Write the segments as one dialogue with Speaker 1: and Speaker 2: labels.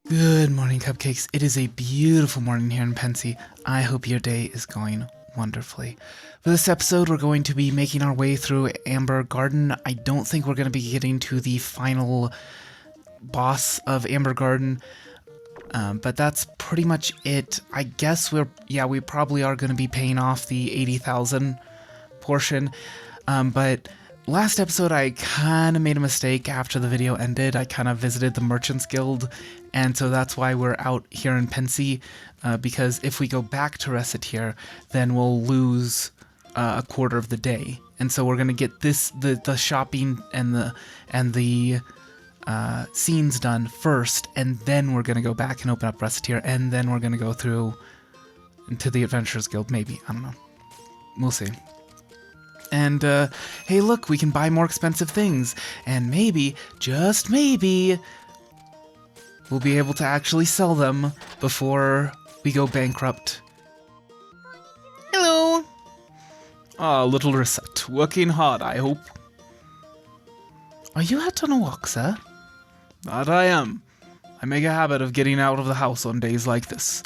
Speaker 1: Good morning, cupcakes. It is a beautiful morning here in Pensy. I hope your day is going wonderfully. For this episode, we're going to be making our way through Amber Garden. I don't think we're going to be getting to the final boss of Amber Garden, but that's pretty much it. I guess we probably are going to be paying off the 80,000 portion, but last episode, I kind of made a mistake after the video ended. I kind of visited the Merchants Guild, and so that's why we're out here in Pensy, because if we go back to Recettear, then we'll lose a quarter of the day. And so we're going to get the shopping and the scenes done first, and then we're going to go back and open up Recettear, and then we're going to go through into the Adventurers Guild, maybe. I don't know. We'll see. And, hey look, we can buy more expensive things, and maybe, just maybe, we'll be able to actually sell them before we go bankrupt. Hello! Ah, little Recette, working hard, I hope. Are you out on a walk, sir? That I am. I make a habit of getting out of the house on days like this.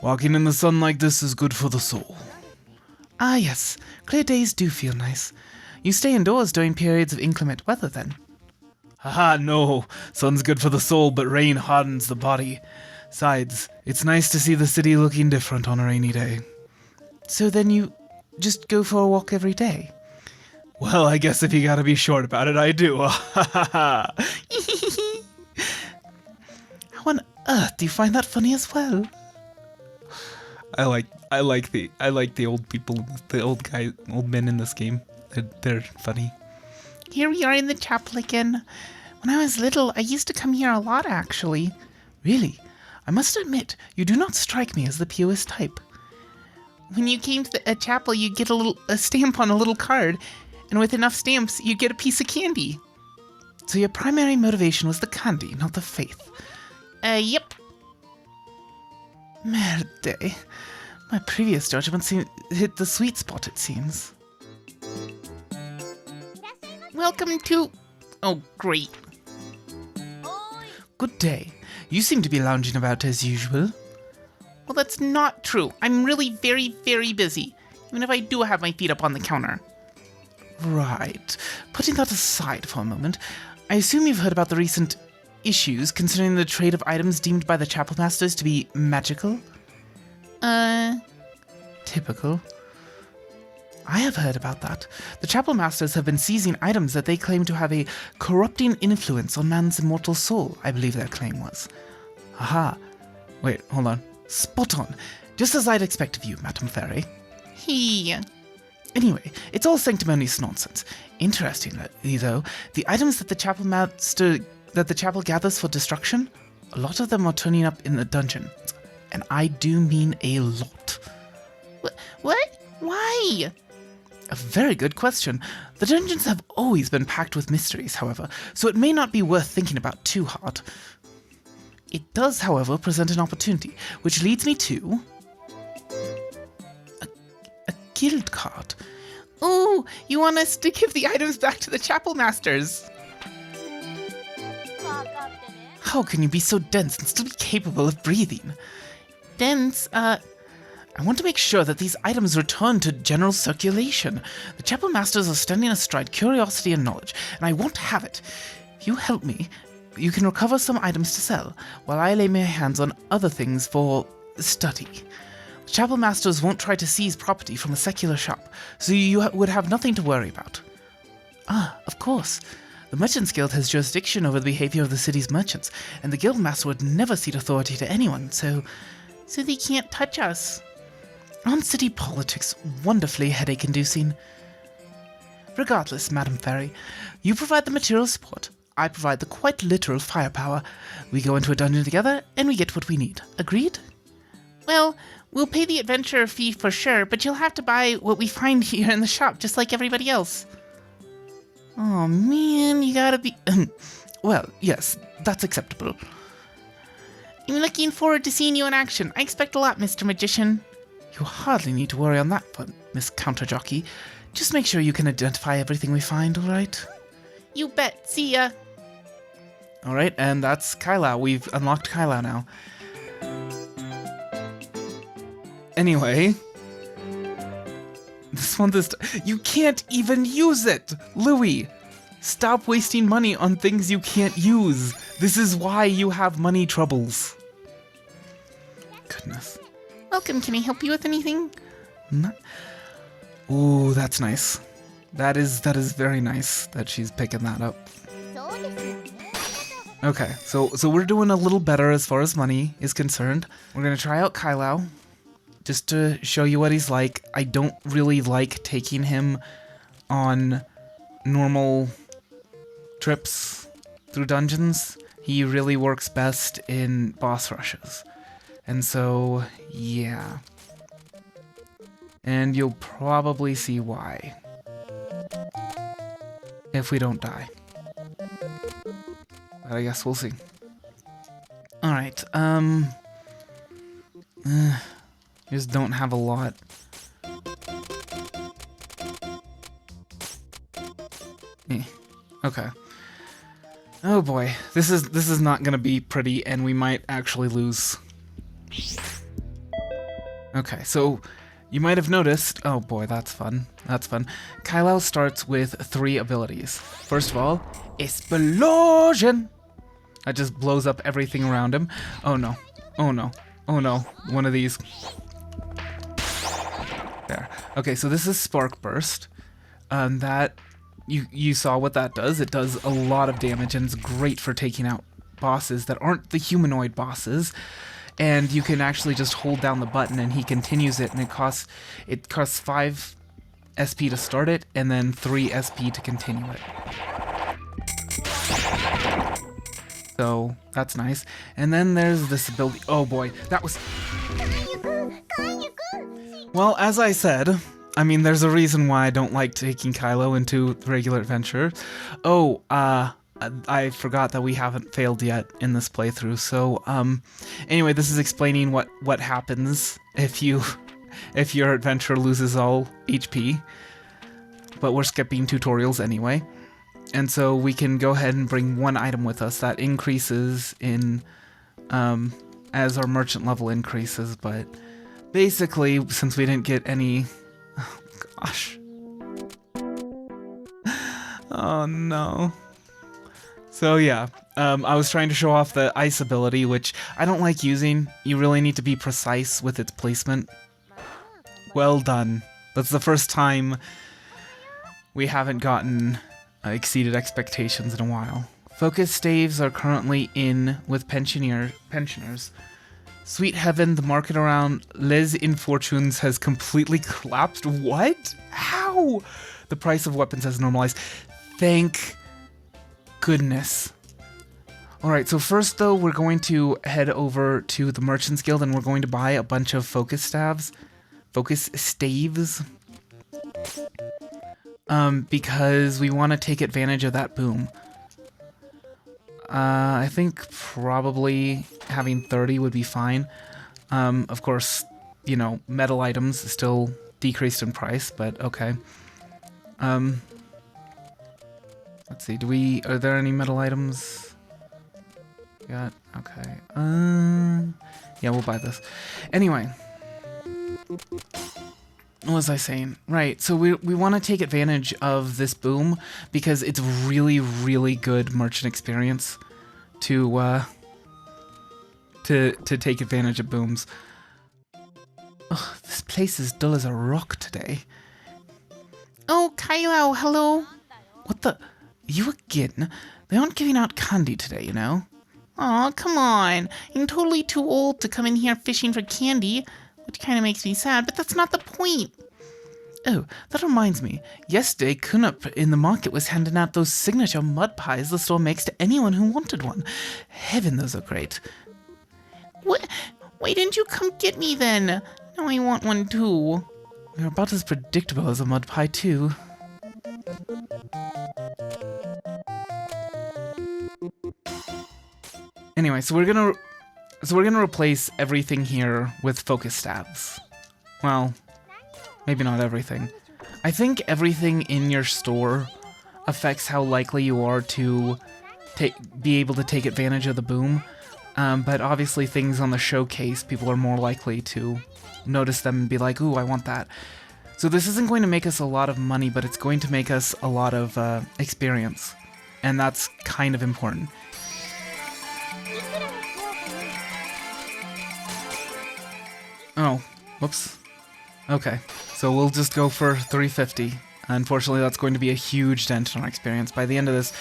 Speaker 1: Walking in the sun like this is good for the soul. Ah, yes. Clear days do feel nice. You stay indoors during periods of inclement weather, then? Haha, no. Sun's good for the soul, but rain hardens the body. Besides, it's nice to see the city looking different on a rainy day. So then you just go for a walk every day? Well, I guess if you gotta be short about it, I do. How on earth do you find that funny as well? I like the old people, the old men in this game. They're funny. Here we are in the chapel again. When I was little, I used to come here a lot, actually. Really? I must admit, you do not strike me as the purest type. When you came to a chapel, you'd get a stamp on a little card, and with enough stamps, you'd get a piece of candy. So your primary motivation was the candy, not the faith. Yep. Merde. My previous judgment hit the sweet spot, it seems. Welcome to... Oh, great. Good day. You seem to be lounging about as usual. Well, that's not true. I'm really very, very busy, even if I do have my feet up on the counter. Right. Putting that aside for a moment, I assume you've heard about the recent issues concerning the trade of items deemed by the chapel masters to be magical? Typical. I have heard about that. The chapel masters have been seizing items that they claim to have a corrupting influence on man's immortal soul, I believe their claim was. Aha. Wait, hold on. Spot on. Just as I'd expect of you, Madam Fairy. Anyway, it's all sanctimonious nonsense. Interestingly, though, the items that the chapel gathers for destruction, a lot of them are turning up in the dungeon. And I do mean a lot. What? Why? A very good question. The dungeons have always been packed with mysteries, however, so it may not be worth thinking about too hard. It does, however, present an opportunity, which leads me to... a guild card. Oh, you want us to give the items back to the chapel masters? How can you be so dense and still be capable of breathing? Dense, I want to make sure that these items return to general circulation. The chapel masters are standing astride curiosity and knowledge, and I won't have it. If you help me, you can recover some items to sell, while I lay my hands on other things for study. The chapel masters won't try to seize property from a secular shop, so you would have nothing to worry about. Ah, of course. The Merchants Guild has jurisdiction over the behavior of the city's merchants, and the guildmaster would never cede authority to anyone, so they can't touch us. Aren't city politics wonderfully headache-inducing? Regardless, Madam Fairy, you provide the material support, I provide the quite literal firepower. We go into a dungeon together, and we get what we need. Agreed? Well, we'll pay the adventurer fee for sure, but you'll have to buy what we find here in the shop, just like everybody else. Oh man, you gotta be... Well, yes, that's acceptable. I'm looking forward to seeing you in action. I expect a lot, Mr. Magician. You hardly need to worry on that front, Miss Counterjockey. Just make sure you can identify everything we find, alright? You bet. See ya. Alright, and that's Caillou. We've unlocked Caillou now. Anyway, you can't even use it! Louie, stop wasting money on things you can't use. This is why you have money troubles. Goodness.
Speaker 2: Welcome, can I help you with anything?
Speaker 1: Ooh, that's nice. That is very nice that she's picking that up. Okay, so we're doing a little better as far as money is concerned. We're gonna try out Caillou, just to show you what he's like. I don't really like taking him on normal trips through dungeons. He really works best in boss rushes. And so, yeah. And you'll probably see why. If we don't die. But I guess we'll see. Alright, just don't have a lot. Okay. Oh boy, this is not gonna be pretty, and we might actually lose. Okay, so you might have noticed. Oh boy, that's fun. That's fun. Caillou starts with 3 abilities. First of all, Explosion. That just blows up everything around him. Oh no! Oh no! Oh no! One of these. There. Okay, so this is Spark Burst. That you saw what that does. It does a lot of damage, and it's great for taking out bosses that aren't the humanoid bosses. And you can actually just hold down the button, and he continues it, and it costs 5 SP to start it, and then 3 SP to continue it. So that's nice. And then there's this ability. Oh boy, that was. Well, as I said, I mean, there's a reason why I don't like taking Caillou into regular adventure. Oh, I forgot that we haven't failed yet in this playthrough. So, anyway, this is explaining what happens if your adventure loses all HP. But we're skipping tutorials anyway. And so we can go ahead and bring 1 item with us that increases in, as our merchant level increases, but basically, since we didn't get any... Oh, gosh. Oh, no. So, yeah. I was trying to show off the ice ability, which I don't like using. You really need to be precise with its placement. Well done. That's the first time we haven't gotten exceeded expectations in a while. Focus staves are currently in with pensioners. Sweet heaven, the market around Les Infortunes has completely collapsed. What? How? The price of weapons has normalized. Thank goodness. Alright, so first though, we're going to head over to the Merchant's Guild, and we're going to buy a bunch of focus staves. Focus staves. Because we want to take advantage of that boom. I think probably having 30 would be fine. Of course, you know, metal items still decreased in price, but okay. Let's see, are there any metal items? Yeah, okay. Yeah, we'll buy this. Anyway. What was I saying? Right, so we want to take advantage of this boom because it's really, really good merchant experience to take advantage of booms. Ugh, this place is dull as a rock today.
Speaker 2: Oh, Caillou, hello.
Speaker 1: What the? You again? They aren't giving out candy today, you know?
Speaker 2: Aw, come on. I'm totally too old to come in here fishing for candy. Which kind of makes me sad, but that's not the point.
Speaker 1: Oh, that reminds me. Yesterday, Kunup in the market was handing out those signature mud pies the store makes to anyone who wanted one. Heaven, those are great.
Speaker 2: What? Why didn't you come get me then? Now I want one too.
Speaker 1: They're about as predictable as a mud pie, too. Anyway, so we're gonna replace everything here with focus stabs. Well, maybe not everything. I think everything in your store affects how likely you are to be able to take advantage of the boom. But obviously things on the showcase, people are more likely to notice them and be like, ooh, I want that. So this isn't going to make us a lot of money, but it's going to make us a lot of experience. And that's kind of important. Oh, whoops. Okay, so we'll just go for 350. Unfortunately, that's going to be a huge dent on our experience. By the end of this,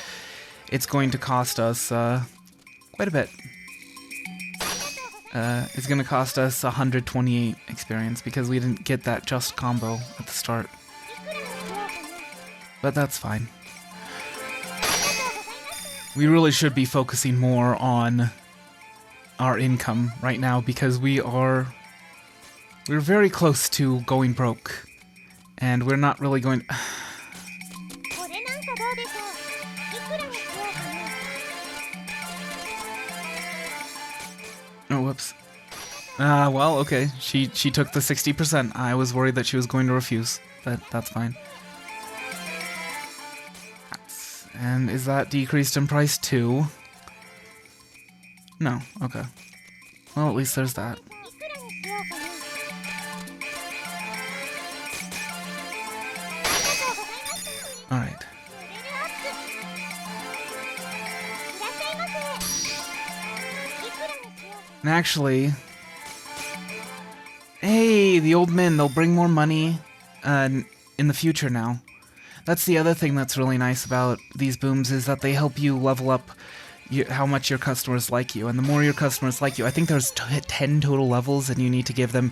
Speaker 1: it's going to cost us quite a bit. It's going to cost us 128 experience because we didn't get that just combo at the start. But that's fine. We really should be focusing more on our income right now because we're very close to going broke. And we're not really going... Oh, whoops. Well, okay. She took the 60%. I was worried that she was going to refuse, but that's fine. And is that decreased in price too? No, okay. Well, at least there's that. Alright. And actually... Hey, the old men, they'll bring more money in the future now. That's the other thing that's really nice about these booms is that they help you level up how much your customers like you. And the more your customers like you, I think there's 10 total levels and you need to give them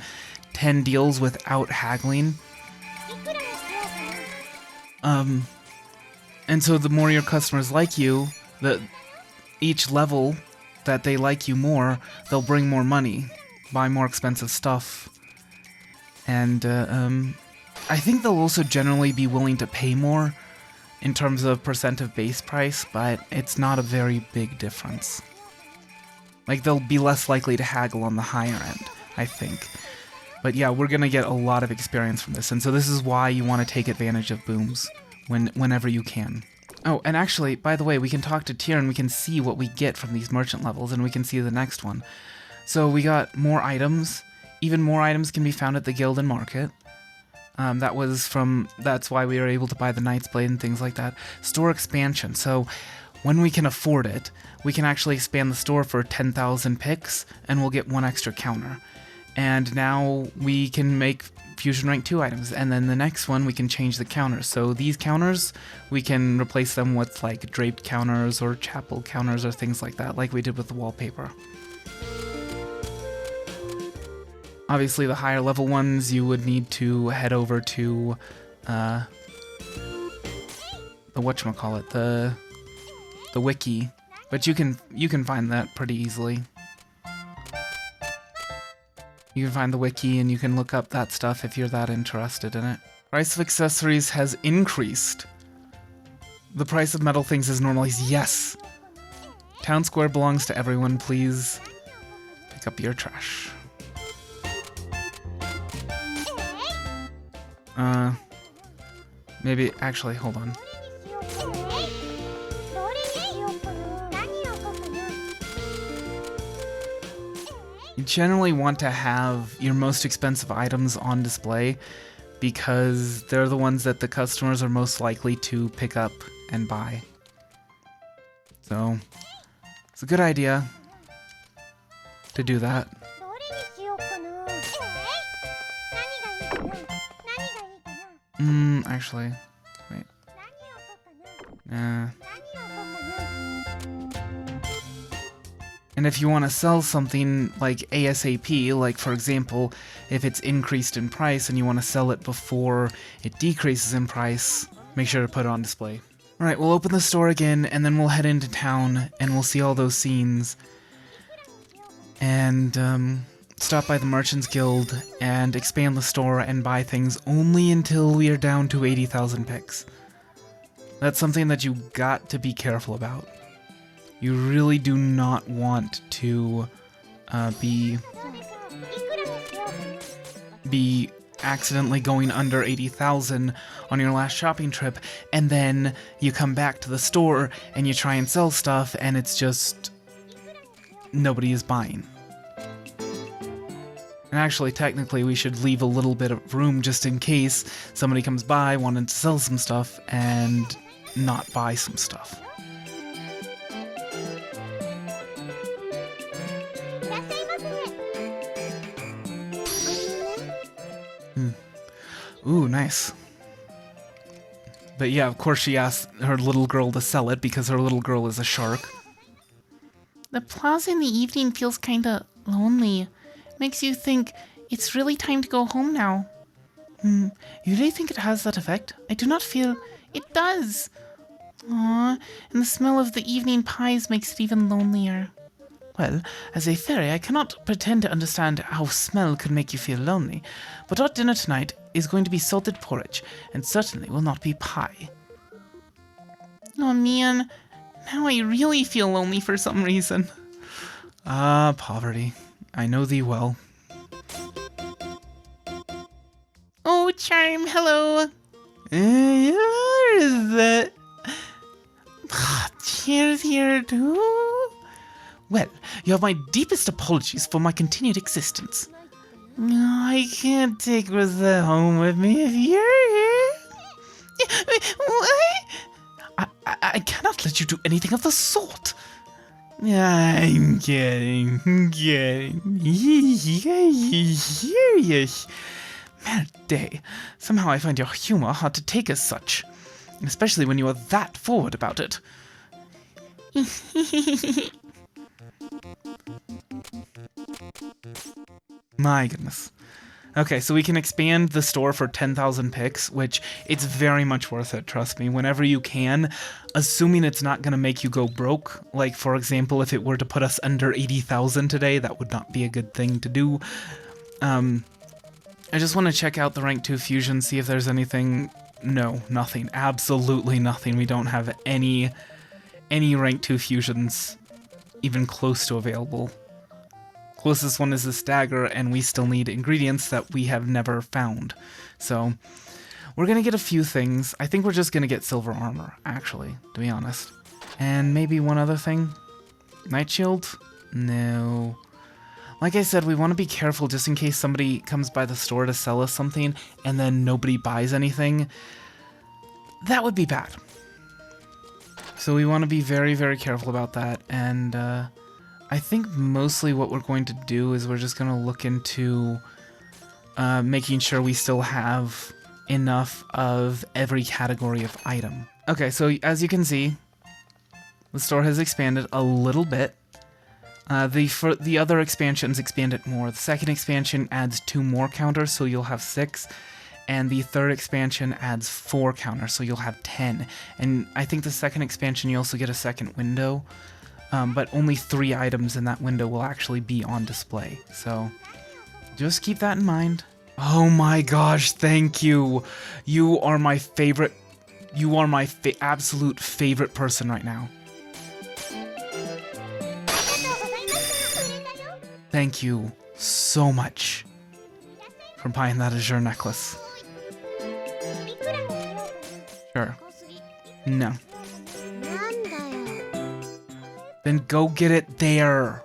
Speaker 1: 10 deals without haggling. And so the more your customers like you, each level that they like you more, they'll bring more money, buy more expensive stuff. And I think they'll also generally be willing to pay more in terms of percent of base price, but it's not a very big difference. Like, they'll be less likely to haggle on the higher end, I think. But yeah, we're gonna get a lot of experience from this, and so this is why you want to take advantage of booms whenever you can. Oh, and actually, by the way, we can talk to Tyr and we can see what we get from these merchant levels, and we can see the next one. So we got more items. Even more items can be found at the guild and market. That's why we were able to buy the Knight's Blade and things like that. Store expansion. So when we can afford it, we can actually expand the store for 10,000 picks, and we'll get one extra counter. And now we can make Fusion Rank 2 items, and then the next one we can change the counters. So these counters, we can replace them with like draped counters or chapel counters or things like that, like we did with the wallpaper. Obviously, the higher level ones, you would need to head over to the whatchamacallit, the wiki, but you can find that pretty easily. You can find the wiki and you can look up that stuff if you're that interested in it. Price of accessories has increased. The price of metal things is normalized. Yes! Town square belongs to everyone. Please pick up your trash. Maybe, actually, hold on. You generally want to have your most expensive items on display because they're the ones that the customers are most likely to pick up and buy. So, it's a good idea to do that. Actually, wait. And if you want to sell something like ASAP, like for example, if it's increased in price and you want to sell it before it decreases in price, make sure to put it on display. Alright, we'll open the store again and then we'll head into town and we'll see all those scenes. And, stop by the Merchants Guild and expand the store and buy things only until we are down to 80,000 picks. That's something that you got to be careful about. You really do not want to be accidentally going under 80,000 on your last shopping trip, and then you come back to the store and you try and sell stuff and it's just nobody is buying. And actually, technically, we should leave a little bit of room just in case somebody comes by wanting to sell some stuff and not buy some stuff. Ooh, nice. But yeah, of course she asked her little girl to sell it because her little girl is a shark.
Speaker 2: The plaza in the evening feels kinda lonely. Makes you think it's really time to go home now.
Speaker 1: You really think it has that effect?
Speaker 2: I do not feel it does. Aww, and the smell of the evening pies makes it even lonelier.
Speaker 1: Well, as a fairy, I cannot pretend to understand how smell could make you feel lonely, but our dinner tonight is going to be salted porridge, and certainly will not be pie.
Speaker 2: Oh man, now I really feel lonely for some reason.
Speaker 1: Ah, poverty. I know thee well.
Speaker 2: Oh, Charme, hello.
Speaker 1: Is that?
Speaker 2: Cheers here too.
Speaker 1: Well, you have my deepest apologies for my continued existence.
Speaker 2: I can't take Recette home with me if you're here. What?
Speaker 1: I cannot let you do anything of the sort.
Speaker 2: I'm kidding.
Speaker 1: Serious. Merde. Somehow I find your humor hard to take as such, especially when you are that forward about it. My goodness. Okay, so we can expand the store for 10,000 picks, which it's very much worth it, trust me. Whenever you can, assuming it's not going to make you go broke. Like, for example, if it were to put us under 80,000 today, that would not be a good thing to do. I just want to check out the rank 2 fusion, see if there's anything. No, nothing. Absolutely nothing. We don't have any rank 2 fusions even close to available. Closest one is the stagger, and we still need ingredients that we have never found. So, we're gonna get a few things. I think we're just gonna get silver armor, actually, to be honest. And maybe one other thing? Night shield? No. Like I said, we want to be careful just in case somebody comes by the store to sell us something, and then nobody buys anything. That would be bad. So we want to be very, very careful about that, and I think mostly what we're going to do is we're just going to look into making sure we still have enough of every category of item. Okay, so as you can see, the store has expanded a little bit. The other expansions expand it more. The second expansion adds 2 more counters, so you'll have 6. And the third expansion adds 4 counters, so you'll have 10. And I think the second expansion, you also get a second window. But only 3 items in that window will actually be on display. So just keep that in mind. Oh my gosh, thank you. You are my favorite. You are my absolute favorite person right now. Thank you so much for buying that azure necklace. Sure. No. Then go get it there.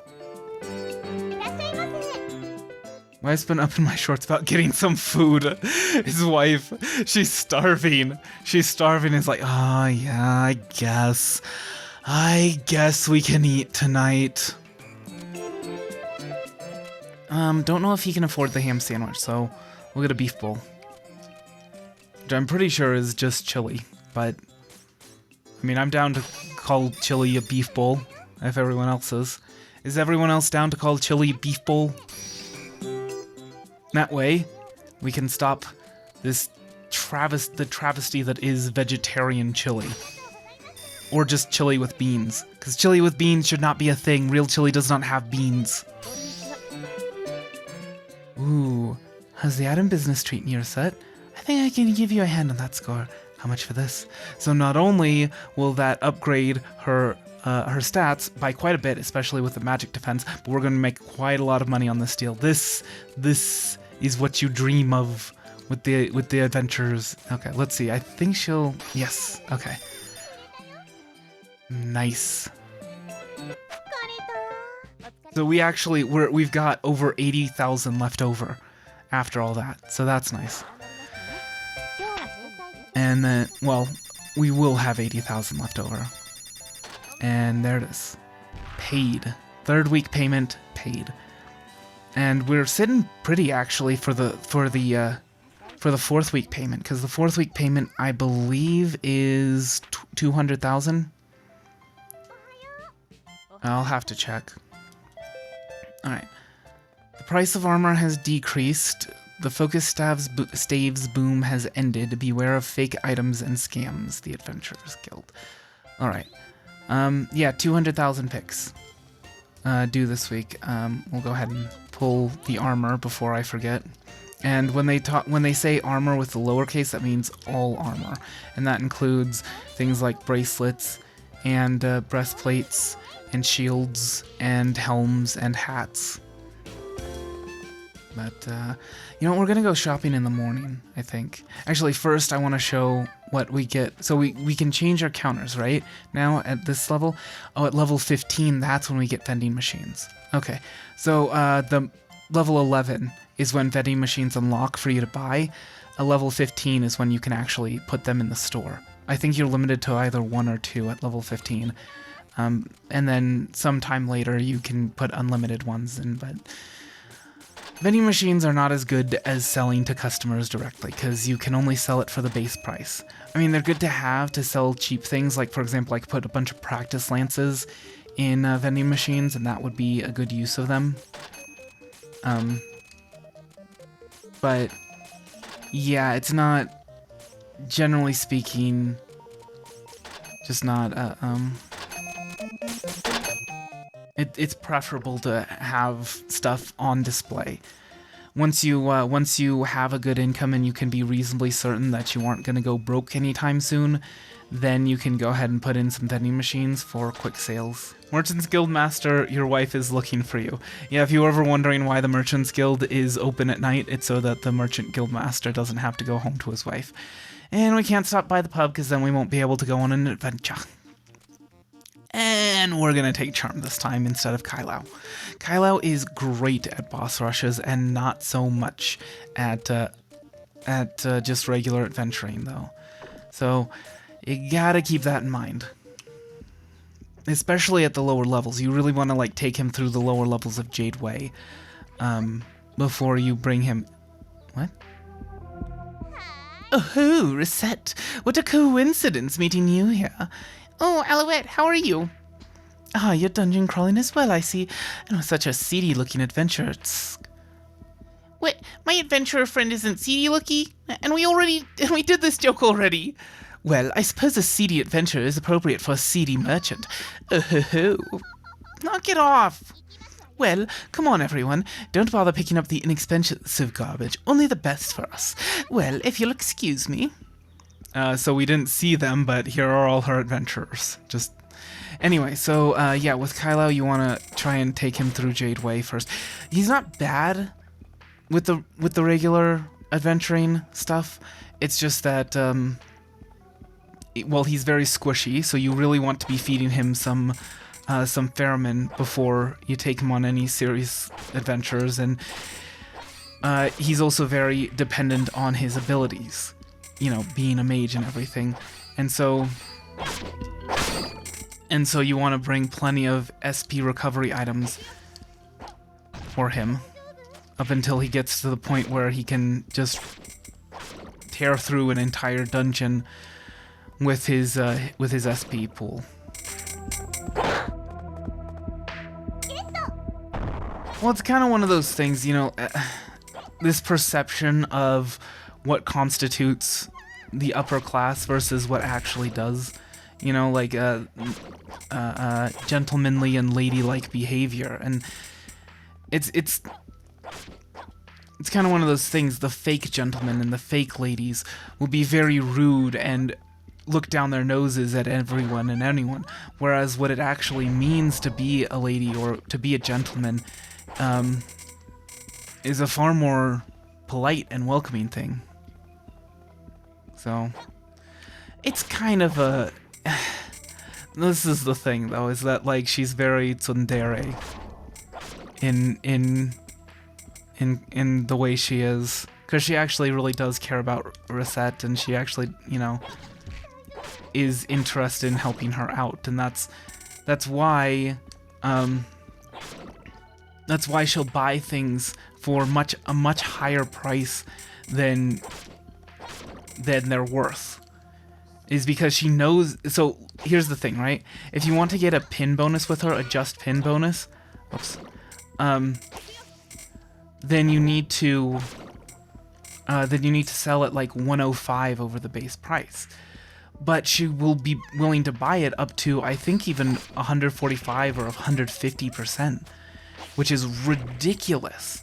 Speaker 1: Wife's been up in my shorts about getting some food. His wife, she's starving. She's starving. It's like, oh yeah, I guess we can eat tonight. Don't know if he can afford the ham sandwich, so we'll get a beef bowl. Which I'm pretty sure is just chili, but I mean, I'm down to call chili a beef bowl, if everyone else is. Is everyone else down to call chili a beef bowl? That way, we can stop this travesty that is vegetarian chili. Or just chili with beans. Because chili with beans should not be a thing. Real chili does not have beans. Ooh, how's the item business treating you, Recette? I think I can give you a hand on that score. How much for this? So not only will that upgrade her stats by quite a bit, especially with the magic defense, but we're going to make quite a lot of money on this deal. This is what you dream of with the adventures. Okay, let's see. I think she'll. Yes. Okay. Nice. So we've got over 80,000 left over after all that. So that's nice. And then, well, we will have 80,000 left over. And there it is. Paid. 3rd week payment paid. And we're sitting pretty actually for the 4th week payment, because the 4th week payment I believe is 200,000. I'll have to check. Alright. The price of armor has decreased. The focus staves boom has ended. Beware of fake items and scams. The Adventurers Guild. Alright. Yeah, 200,000 picks. Due this week. We'll go ahead and pull the armor before I forget. And when they say armor with the lowercase, that means all armor. And that includes things like bracelets and breastplates and shields and helms and hats. But, you know, we're gonna go shopping in the morning, I think. Actually, first I want to show what we get. So we can change our counters, right? Now at this level. Oh, at level 15, that's when we get vending machines. Okay, so the level 11 is when vending machines unlock for you to buy. A level 15 is when you can actually put them in the store. I think you're limited to either 1 or 2 at level 15. And then sometime later you can put unlimited ones in, but vending machines are not as good as selling to customers directly, because you can only sell it for the base price. I mean, they're good to have to sell cheap things, like for example, I could put a bunch of practice lances in vending machines, and that would be a good use of them. But yeah, it's not, generally speaking, just not, it's preferable to have stuff on display. Once you have a good income and you can be reasonably certain that you aren't going to go broke anytime soon, then you can go ahead and put in some vending machines for quick sales. Merchants Guild Master, your wife is looking for you. Yeah, if you were ever wondering why the Merchants Guild is open at night, it's so that the Merchant Guild Master doesn't have to go home to his wife. And we can't stop by the pub because then we won't be able to go on an adventure. And we're going to take Charme this time instead of Caillou. Caillou is great at boss rushes and not so much at just regular adventuring, though. So you gotta keep that in mind. Especially at the lower levels. You really want to like take him through the lower levels of Jade Way before you bring him... What? Oh, Recette. What a coincidence meeting you here.
Speaker 2: Oh, Alouette, how are you?
Speaker 1: Ah, you're dungeon crawling as well, I see. And with such a seedy-looking adventurer.
Speaker 2: What? My adventurer friend isn't seedy-looky? And we did this joke already.
Speaker 1: Well, I suppose a seedy adventurer is appropriate for a seedy merchant. Oh-ho-ho.
Speaker 2: Knock it off.
Speaker 1: Well, come on, everyone. Don't bother picking up the inexpensive garbage. Only the best for us. Well, if you'll excuse me. So we didn't see them, but here are all her adventurers. Just... Anyway, so, yeah, with Caillou, you want to try and take him through Jade Way first. He's not bad with the regular adventuring stuff. It's just that, well, he's very squishy, so you really want to be feeding him some pheromone before you take him on any serious adventures, and he's also very dependent on his abilities, you know, being a mage and everything, and so you want to bring plenty of SP recovery items for him up until he gets to the point where he can just tear through an entire dungeon with his SP pool. Well, it's kind of one of those things, you know, this perception of what constitutes the upper class versus what actually does, you know, like gentlemanly and ladylike behavior, and it's kind of one of those things. The fake gentlemen and the fake ladies will be very rude and look down their noses at everyone and anyone, whereas what it actually means to be a lady or to be a gentleman is a far more polite and welcoming thing. So, it's kind of a... This is the thing, though, is that, like, she's very tsundere in the way she is. Because she actually really does care about Recette, and she actually, you know, is interested in helping her out. And that's why she'll buy things for a much higher price than they're worth. Is because she knows. So here's the thing, right? If you want to get a pin bonus with her, a just pin bonus, whoops, then you need to sell it like 105 over the base price. But she will be willing to buy it up to, I think, even 145 or 150%, which is ridiculous,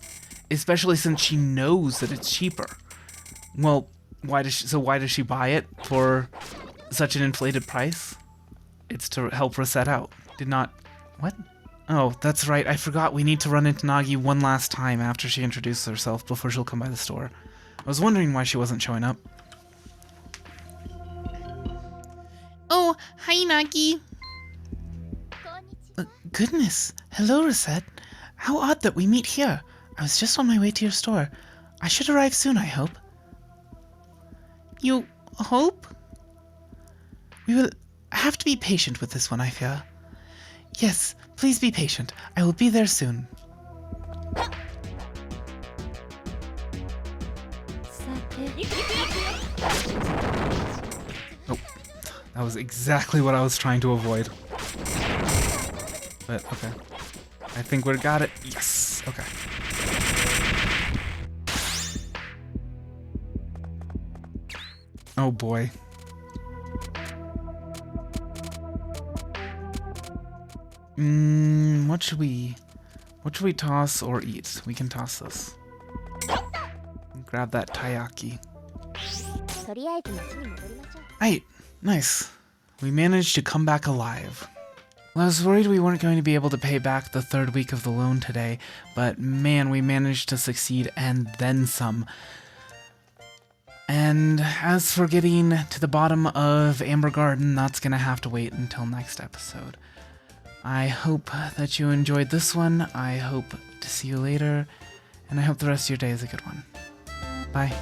Speaker 1: especially since she knows that it's cheaper. Well, why does she buy it for such an inflated price? It's to help Recette out. What? Oh, that's right. I forgot we need to run into Nagi one last time after she introduces herself before she'll come by the store. I was wondering why she wasn't showing up.
Speaker 2: Oh, hi, Nagi.
Speaker 1: Goodness. Hello, Recette. How odd that we meet here. I was just on my way to your store. I should arrive soon, I hope.
Speaker 2: You hope?
Speaker 1: We will have to be patient with this one, I fear. Yes, please be patient. I will be there soon. Oh, that was exactly what I was trying to avoid. But, okay. I think we got it. Yes, okay. Oh boy. What should we toss or eat? We can toss this. Grab that taiyaki. Aight, nice. We managed to come back alive. Well, I was worried we weren't going to be able to pay back the third week of the loan today, but man, we managed to succeed and then some. And as for getting to the bottom of Amber Garden, that's gonna have to wait until next episode. I hope that you enjoyed this one. I hope to see you later, and I hope the rest of your day is a good one. Bye.